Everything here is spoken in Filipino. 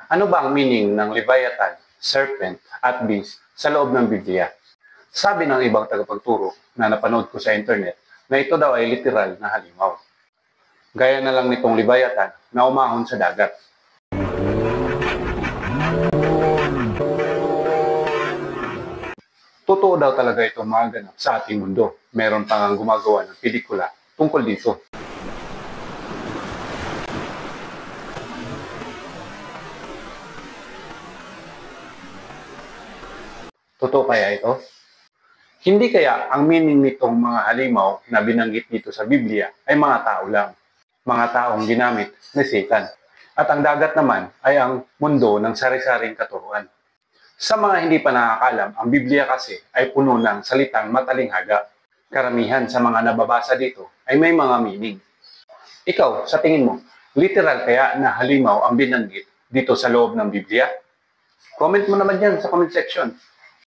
Ano ba ang meaning ng Leviathan, serpent, at beast sa loob ng Biblia? Sabi ng ibang tagapagturo na napanood ko sa internet na ito daw ay literal na halimaw. Gaya na lang nitong Leviathan na umahon sa dagat. Totoo daw talaga itong mga ganap sa ating mundo. Meron pang gumagawa ng pelikula tungkol dito. Totoo kaya ito? Hindi kaya ang meaning nitong mga halimaw na binanggit dito sa Biblia ay mga tao lang, mga taong ginamit ni Satan. At ang dagat naman ay ang mundo ng sari-saring katuruan. Sa mga hindi pa nakakalam, ang Biblia kasi ay puno ng salitang matalinghaga. Karamihan sa mga nababasa dito ay may mga meaning. Ikaw, sa tingin mo, literal kaya na halimaw ang binanggit dito sa loob ng Biblia? Comment mo naman yan sa comment section.